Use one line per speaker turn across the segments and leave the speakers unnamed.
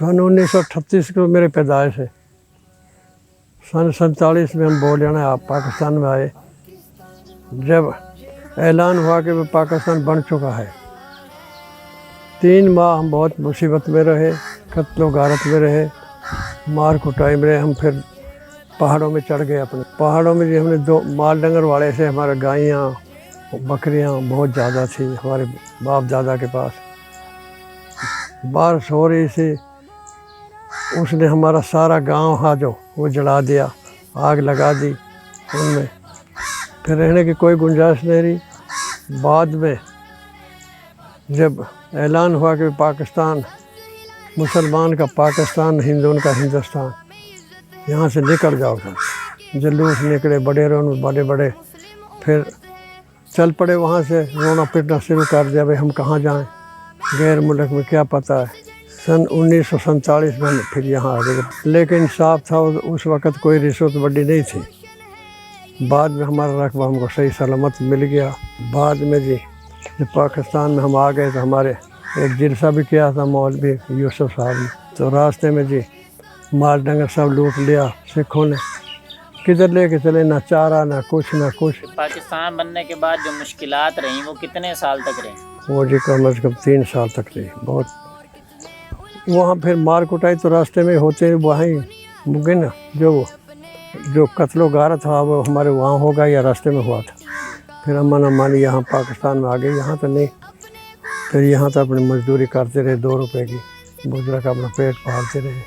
सन 1938 को मेरी पैदाइश है। सन 47 में हम बोलियाना आप पाकिस्तान में आए। जब ऐलान हुआ कि वो पाकिस्तान बन चुका है, 3 माह हम बहुत मुसीबत में रहे, कत्लो गारत में रहे, मार कुटाई में रहे। हम फिर पहाड़ों में चढ़ गए। अपने पहाड़ों में जो हमने 2 माल डंगर वाले से हमारे गायें बकरियां बहुत ज़्यादा थी हमारे बाप दादा के पास। बारिश हो रही थी, उसने हमारा सारा गांव हा जो वो जला दिया, आग लगा दी उनमें। फिर रहने की कोई गुंजाइश नहीं रही। बाद में जब ऐलान हुआ कि पाकिस्तान मुसलमान का पाकिस्तान, हिंदुओं का हिंदुस्तान, यहाँ से निकल जाओ सब। जुलूस निकले बड़े बड़े बड़े, फिर चल पड़े वहाँ से। रोना पिटना शुरू कर दिया, भाई हम कहाँ जाएं, गैर मुल्क में क्या पता है। सन 1947 में हम फिर यहाँ आ गए। लेकिन साफ था उस वक़्त कोई रिश्वत बड़ी नहीं थी। बाद में हमारा रकबा हमको सही सलामत मिल गया। बाद में जी जब पाकिस्तान में हम आ गए तो हमारे एक जलसा भी किया था मौलवी यूसुफ साहब ने। तो रास्ते में जी माल डंगर सब लूट लिया सिखों ने। किधर लेके चले, ना चारा ना कुछ ना कुछ।
पाकिस्तान बनने के बाद जो मुश्किलात रहीं वो कितने साल तक रहीं?
वो जी कम से कम 3 साल तक रही। बहुत वहाँ फिर मार कुटाई तो रास्ते में होते वहीं मुगे ना। जो कत्लो गारत था वो हमारे वहाँ होगा या रास्ते में हुआ था। फिर अमन अमानी यहाँ पाकिस्तान में आ गए। यहाँ तो नहीं, फिर यहाँ तो अपनी मजदूरी करते रहे 2 रुपए की, गुजरा का अपना पेट पालते रहे।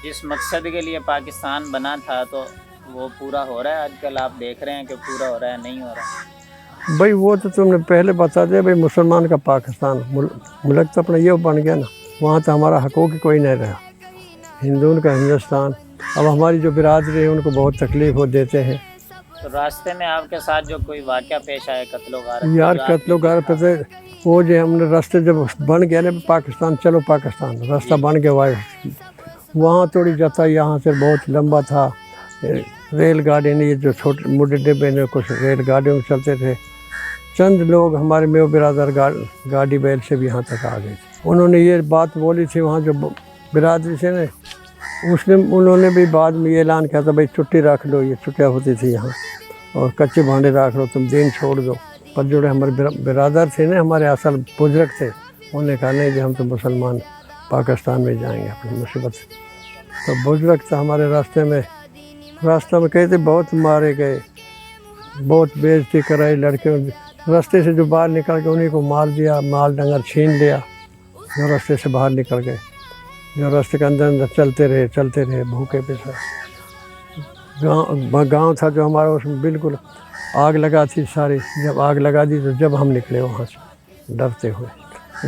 जिस मकसद के लिए पाकिस्तान बना था तो वो पूरा हो रहा है? आजकल आप देख रहे हैं कि पूरा हो रहा है, नहीं हो रहा?
भाई वो तो तुमने पहले बता दिया, भाई मुसलमान का पाकिस्तान मुल्क तो अपना ये बन गया ना। वहाँ तो हमारा हकूक़ कोई नहीं रहा। हिंदुओं का हिंदुस्तान। अब हमारी जो बिरादरी है उनको बहुत तकलीफ़ हो देते हैं।
तो रास्ते में आपके साथ जो कोई वाक़या पेश आया कत्लो गारत?
यार कत्लो गारत पे वो जो हमने रास्ते जब बन गया ना पाकिस्तान, चलो पाकिस्तान रास्ता बन गया। वहाँ थोड़ी जाता, यहाँ से बहुत लंबा था। रेलगाड़ी ने ये जो छोटे मोटे डिब्बे ने कुछ रेलगाड़ियों में चलते थे। चंद लोग हमारे मेव बिरादर गाड़ी बैल से भी यहाँ तक आ गए थे। उन्होंने ये बात बोली थी वहाँ जो बिरादरी से ने, उन्होंने भी बाद में ये ऐलान किया था, भाई छुट्टी रख लो। ये छुट्टियाँ होती थी यहाँ, और कच्चे भांडे रख लो, तुम दिन छोड़ दो। पर जो हमारे बिरादर थे ना, हमारे असल बुजुर्ग थे, उन्होंने कहा नहीं जी हम तो मुसलमान पाकिस्तान में जाएंगे अपनी मुसीबत। तो बुजुर्ग था हमारे रास्ते में कहते बहुत मारे गए, बहुत बेइज्जती कराई लड़के। रास्ते से जो बाहर निकल के उन्हीं को मार दिया, माल डंगर छीन लिया जो रास्ते से बाहर निकल गए। जो रास्ते के अंदर चलते रहे भूखे पेशा। गांव था जो हमारा, उसमें बिल्कुल आग लगा थी सारी। जब आग लगा दी तो जब हम निकले वहाँ से डरते हुए।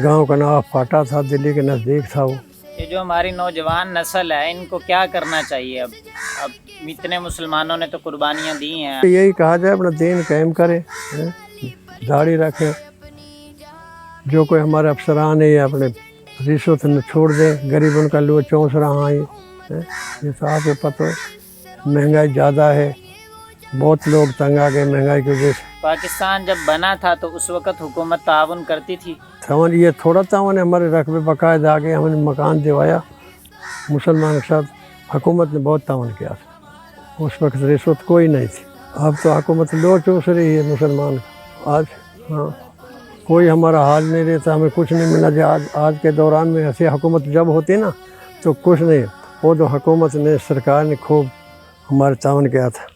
गांव का नाम फाटा था, दिल्ली के नज़दीक था वो।
ये जो हमारी नौजवान नस्ल है इनको क्या करना चाहिए? अब इतने मुसलमानों ने तो कुर्बानियाँ दी हैं।
यही कहा जाए अपना दीन कायम करे, दाढ़ी रखे। जो कोई हमारे अफसरान है या अपने रिश्वत न छोड़ दे, गरीबों का लो चौंस रहा है। ये तो आपको पता है, महंगाई ज़्यादा है, बहुत लोग तंग आ गए महंगाई की वजह से।
पाकिस्तान जब बना था तो उस वक़्त हुकूमत ताउन करती थी?
ताउन ये थोड़ा ताउन है, हमारे रकबे बाकायदा आ गए, हमने मकान दिवाया मुसलमान के साथ। हुकूमत ने बहुत ताउन किया था, उस वक्त रिश्वत कोई नहीं थी। अब तो हुकूमत लो चूस रही है मुसलमान आज। हाँ, कोई हमारा हाल नहीं रहता, हमें कुछ नहीं मिला। जो आज के दौरान में ऐसी हुकूमत जब होती ना तो कुछ नहीं। वो जो हुकूमत ने, सरकार ने खूब हमारे ताउन किया था।